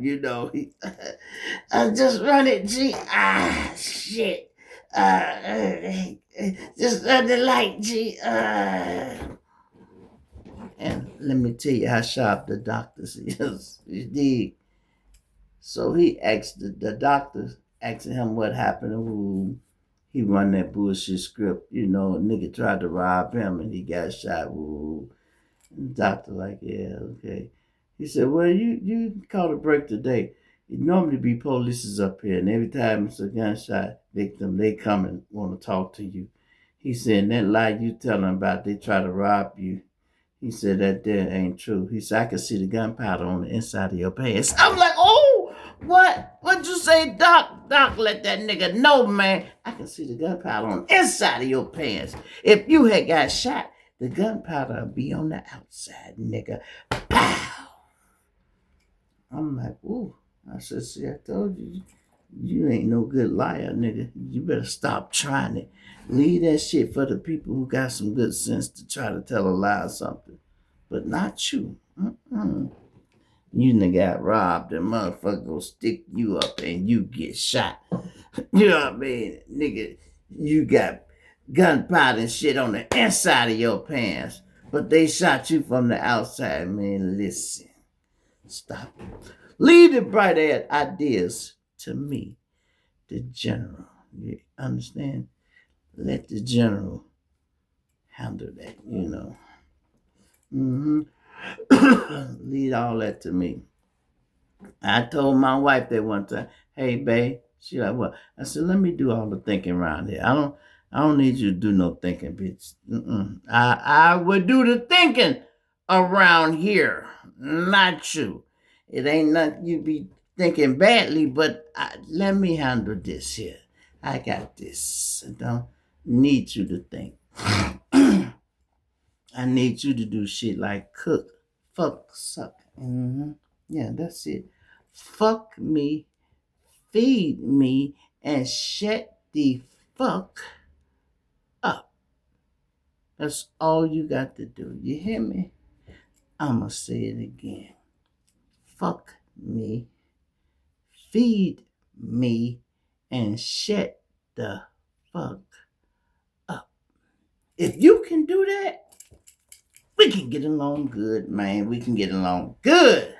Just run it, G. Shit. Just run the light, G. And let me tell you how sharp the doctors is. You dig? So he asked the doctors, asking him what happened. Ooh, he run that bullshit script. A nigga tried to rob him and he got shot. Ooh. And the doctor like, yeah, okay. He said, well, you caught a break today. It normally be police up here, and every time it's a gunshot victim, they come and want to talk to you. He said, that lie you telling about they try to rob you. He said that there ain't true. He said, I can see the gunpowder on the inside of your pants. I'm like, oh, what? What'd you say, Doc? Doc, let that nigga know, man. I can see the gunpowder on the inside of your pants. If you had got shot, the gunpowder would be on the outside, nigga. Pow! I'm like, ooh. I said, see, I told you, you ain't no good liar, nigga. You better stop trying it. Leave that shit for the people who got some good sense to try to tell a lie or something. But not you. You nigga got robbed and motherfucker go stick you up and you get shot. You know what I mean? Nigga, you got gunpowder and shit on the inside of your pants. But they shot you from the outside, man. Listen. Stop. Leave the bright ass ideas to me, the general. You understand? Let the general handle that, Leave all that to me. I told my wife that one time, hey, babe. She like, what? I said, let me do all the thinking around here. I don't need you to do no thinking, bitch. I would do the thinking around here, not you. It ain't nothing you be thinking badly, but let me handle this here. I got this. I don't need you to think. I need you to do shit like cook, fuck, suck. Yeah, that's it. Fuck me, feed me, and shut the fuck up. That's all you got to do. You hear me? I'ma say it again. Fuck me, feed me, and shut the fuck up. If you can do that, We can get along good, man. We can get along good.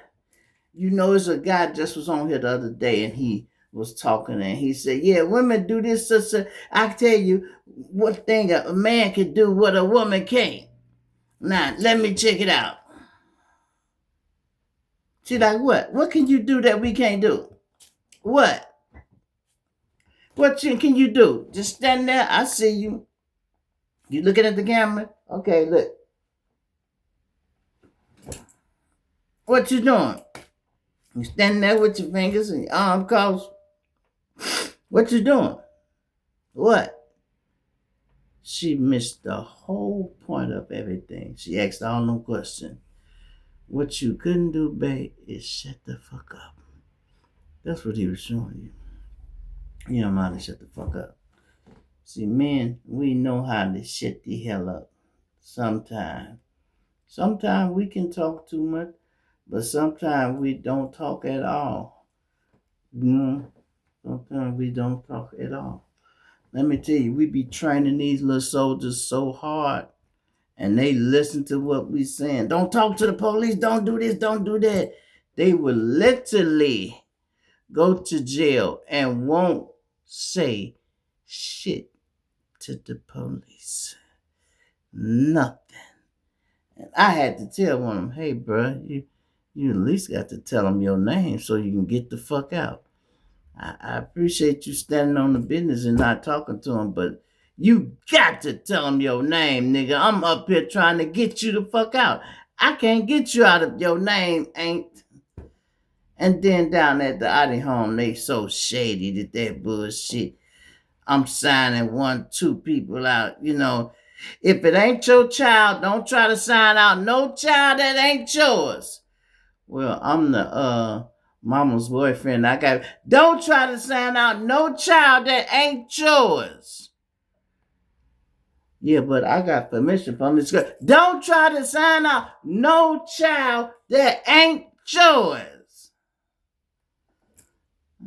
You know, there's a guy just was on here the other day and he was talking and he said, yeah, women do this, sister. I tell you what thing a man can do what a woman can't. Now, let me check it out. She's like, what? What can you do that we can't do? What? What can you do? Just stand there. I see you. You looking at the camera? Okay, look. What you doing? You standing there with your fingers and your arm crossed. What you doing? What? She missed the whole point of everything. She asked all no questions. What you couldn't do, babe, is shut the fuck up. That's what he was showing you. You know how to shut the fuck up. See, men, we know how to shut the hell up. Sometimes. Sometimes we can talk too much, but sometimes we don't talk at all. Sometimes we don't talk at all. Let me tell you, we be training these little soldiers so hard, and they listen to what we saying. Don't talk to the police. Don't do this. Don't do that. They will literally go to jail and won't say shit to the police. Nothing. And I had to tell one of them, hey, bro, you at least got to tell them your name so you can get the fuck out. I appreciate you standing on the business and not talking to them, but you got to tell them your name, nigga. I'm up here trying to get you the fuck out. I can't get you out of your name, ain't. And then down at the Audi home, they so shady that bullshit. I'm signing 1, 2 people out, you know. If it ain't your child, don't try to sign out no child that ain't yours. Well, I'm the mama's boyfriend. Don't try to sign out no child that ain't yours. Yeah, but I got permission from this girl. Don't try to sign out no child that ain't yours.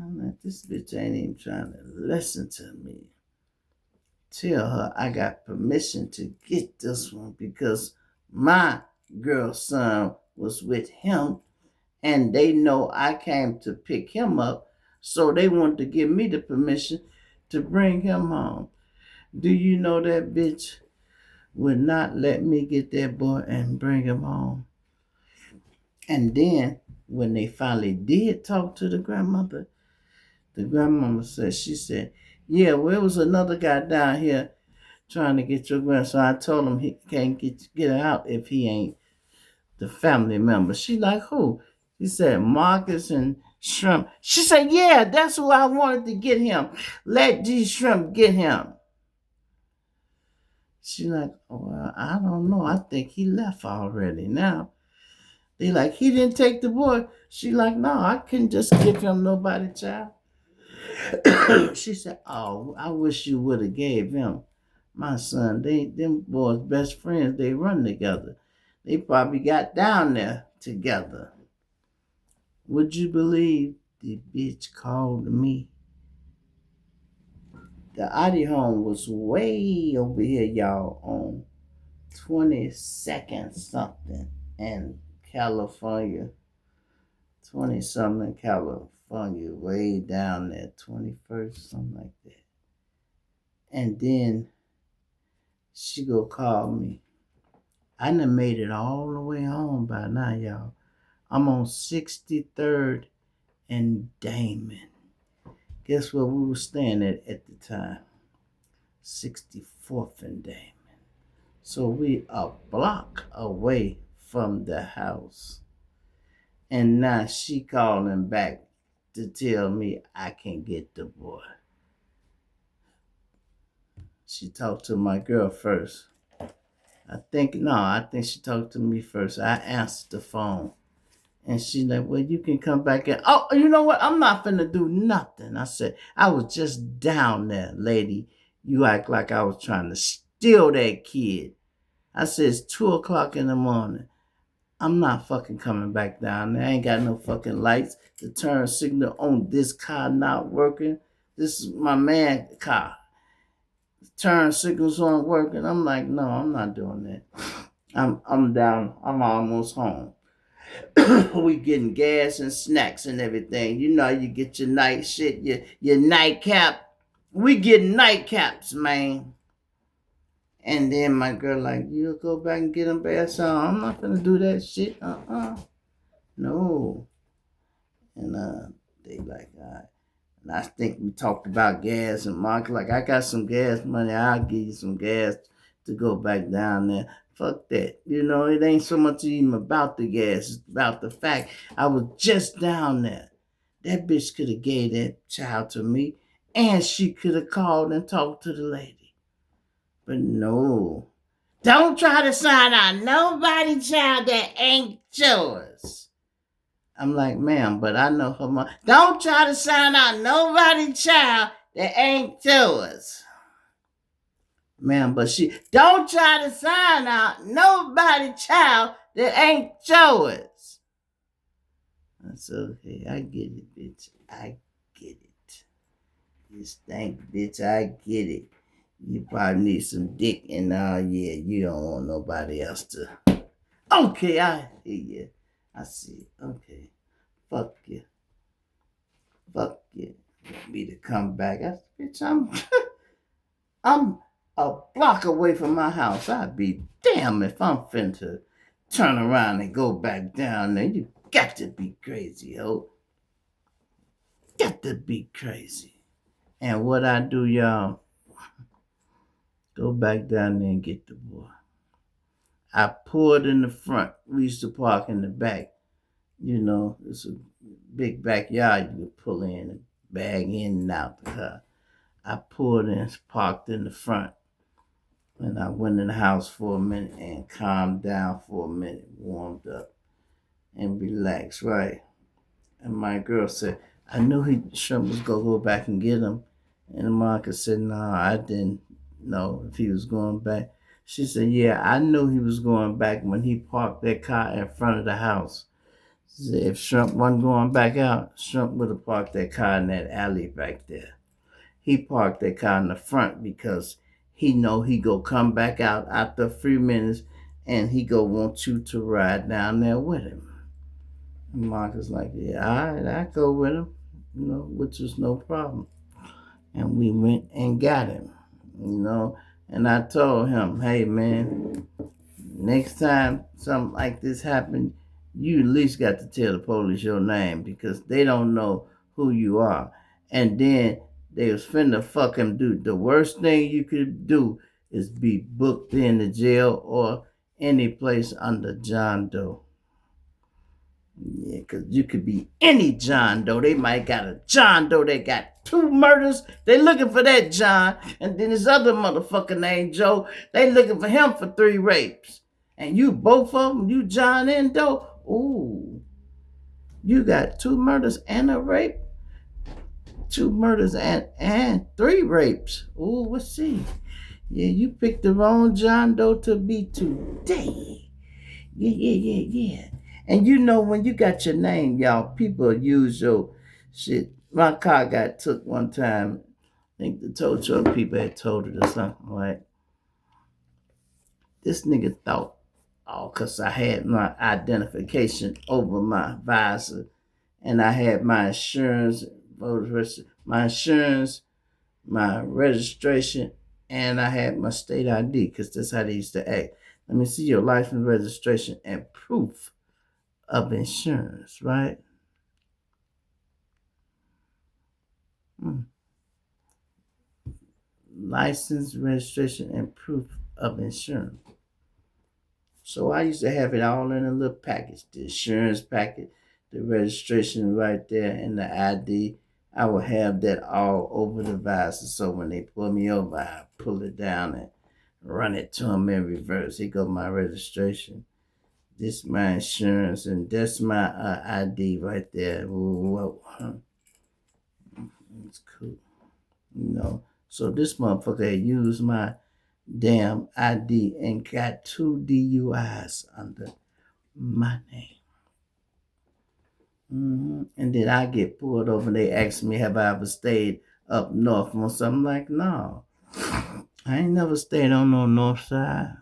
I'm like, this bitch ain't even trying to listen to me. Tell her I got permission to get this one because my girl's son was with him and they know I came to pick him up, so they wanted to give me the permission to bring him home. Do you know that bitch would not let me get that boy and bring him home? And then when they finally did talk to the grandmother said, she said, yeah, well, it was another guy down here trying to get your grandson. I told him he can't get out if he ain't the family member. She like, who? She said, Marcus and Shrimp. She said, yeah, that's who I wanted to get him. Let these Shrimp get him. She like, well, I don't know. I think he left already now. They like, he didn't take the boy. She like, no, I couldn't just give him nobody, child. She said, oh, I wish you would have gave him my son. Them boys best friends, they run together. They probably got down there together. Would you believe the bitch called me? The Audi home was way over here, y'all, on 22nd something in California. 20 something California, way down there, 21st, something like that. And then she go call me. I done made it all the way home by now, y'all. I'm on 63rd and Damon. Guess where we were staying at the time? 64th and Damon. So we a block away from the house. And now she calling back to tell me I can get the boy. She talked to my girl first. I think she talked to me first. I answered the phone. And she like, well, you can come back in. Oh, you know what? I'm not finna do nothing. I said, I was just down there, lady. You act like I was trying to steal that kid. I said, it's 2 o'clock in the morning. I'm not fucking coming back down there. I ain't got no fucking lights. The turn signal on this car not working. This is my man's car. The turn signals aren't working. I'm like, no, I'm not doing that. I'm down. I'm almost home. We getting gas and snacks and everything. You know, you get your night shit, your nightcap. We getting nightcaps, man. And then my girl like, you go back and get them bath salt. I'm not gonna do that shit. No. And they like, and I think we talked about gas, and Mark like, I got some gas money. I'll give you some gas to go back down there. Fuck that. You know, it ain't so much even about the gas. It's about the fact I was just down there. That bitch could have gave that child to me, and she could have called and talked to the lady. But no. Don't try to sign out nobody child that ain't yours. I'm like, ma'am, but I know her mom. Don't try to sign out nobody child that ain't yours. Ma'am, but she don't try to sign out nobody child that ain't yours. That's okay. I get it, bitch. I get it. You stink, bitch. I get it. You probably need some dick, and yeah, you don't want nobody else to. Okay, I hear you. I see. Okay. Fuck you. Fuck you. Want me to come back? I said, bitch, I'm a block away from my house. I'd be damn if I'm finna turn around and go back down there. You got to be crazy, ho. Got to be crazy. And what I do, y'all, go back down there and get the boy. I pulled in the front. We used to park in the back. You know, it's a big backyard. You could pull in and bag in and out the car. I pulled in, parked in the front. And I went in the house for a minute and calmed down for a minute, warmed up and relaxed, right? And my girl said, I knew Shrimp was going to go back and get him. And Monica said, no, I didn't know if he was going back. She said, yeah, I knew he was going back when he parked that car in front of the house. She said, if Shrimp wasn't going back out, Shrimp would have parked that car in that alley back there. He parked that car in the front because he know he go come back out after a few minutes and he go want you to ride down there with him. And Marcus like, yeah, all right, I go with him, you know, which was no problem. And we went and got him, you know. And I told him, hey man, next time something like this happens, you at least got to tell the police your name because they don't know who you are. And then they was finna fuck him, dude. The worst thing you could do is be booked into jail or any place under John Doe. Yeah, because you could be any John Doe. They might got a John Doe that got 2 murders. They looking for that John. And then this other motherfucker named Joe, they looking for him for 3 rapes. And you both of them, you John and Doe. Ooh, you got 2 murders and a rape? 2 murders and 3 rapes. Ooh, let's see. Yeah, you picked the wrong John Doe to be today. Yeah. And you know when you got your name, y'all, people use your shit. My car got took one time. I think the tow truck people had told it or something like. This nigga thought, cause I had my identification over my visor, and I had my insurance, my registration, and I had my state ID, cause that's how they used to act. Let me see your license, registration, and proof of insurance, right? License, registration, and proof of insurance. So I used to have it all in a little package. The insurance packet, the registration right there, and the ID. I would have that all over the visor. So when they pull me over, I pull it down and run it to them in reverse. Here goes my registration. This is my insurance, and that's my ID right there. Whoa. It's cool. You know. So this motherfucker had used my damn ID and got 2 DUIs under my name. And then I get pulled over and they ask me, have I ever stayed up north or something? Like, no. I ain't never stayed on no north side.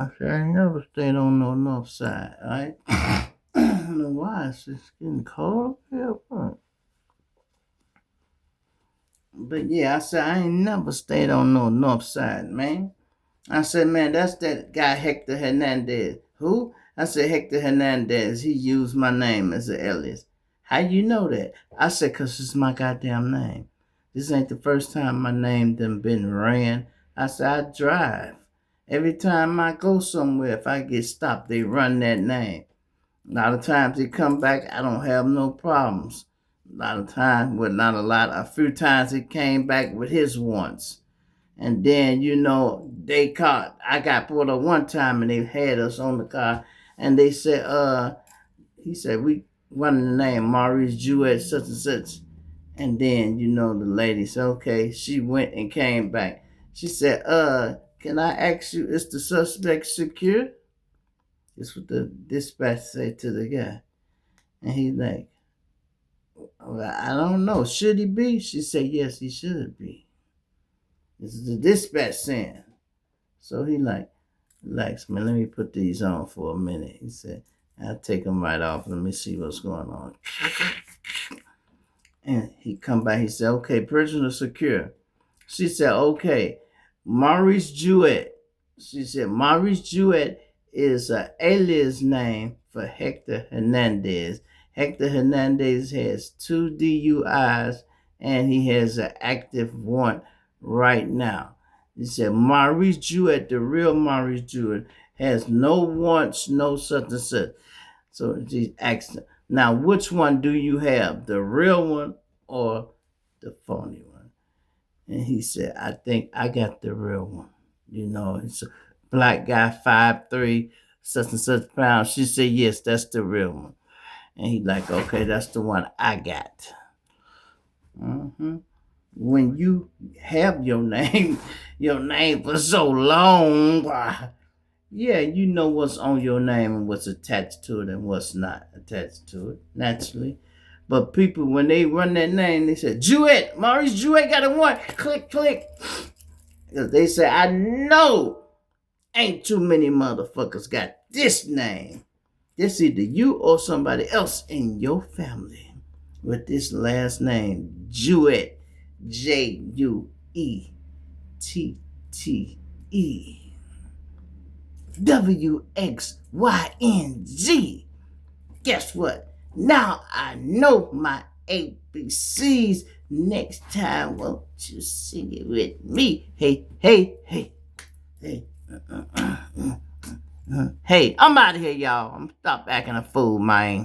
I said, I ain't never stayed on no north side, right? I don't know why. It's just getting cold up here. But yeah, I said, I ain't never stayed on no north side, man. I said, man, that's that guy Hector Hernandez. Who? I said, Hector Hernandez. He used my name as an alias. How you know that? I said, because it's my goddamn name. This ain't the first time my name done been ran. I said, I drive. Every time I go somewhere, if I get stopped, they run that name. A lot of times they come back, I don't have no problems. A lot of times, well, not a lot, a few times it came back with his once. And then, they caught, I got pulled up one time and they had us on the car and they said, he said, we wanted the name Maurice Jewett, such and such. And then, the lady said, okay, she went and came back. She said, can I ask you, is the suspect secure? That's what the dispatch said to the guy. And he's like, well, I don't know. Should he be? She said, yes, he should be. This is the dispatch saying. So he like, relax, man, let me put these on for a minute. He said, I'll take them right off. Let me see what's going on. And he come back, he said, okay, prisoner secure. She said, okay, Maurice Jewett. She said, Maurice Jewett is an alias name for Hector Hernandez. Hector Hernandez has 2 DUIs and he has an active warrant right now. He said, Maurice Jewett, the real Maurice Jewett, has no warrants, no such and such. So she asked him, now which one do you have, the real one or the phony one? And he said, I think I got the real one. It's a black guy, 5'3", such and such pounds. She said, yes, that's the real one. And he like, okay, that's the one I got. When you have your name for so long, yeah, you know what's on your name and what's attached to it and what's not attached to it, naturally. But people, when they run that name, they say, Jewett, Maurice Jewett got a warrant. Click, click. They say, I know ain't too many motherfuckers got this name. This either you or somebody else in your family with this last name, Jewett, JUETTEWXYNG. Guess what? Now I know my ABCs. Next time, won't you sing it with me? Hey, hey, hey, hey. Hey, I'm out of here, y'all. I'm stop acting a fool, man.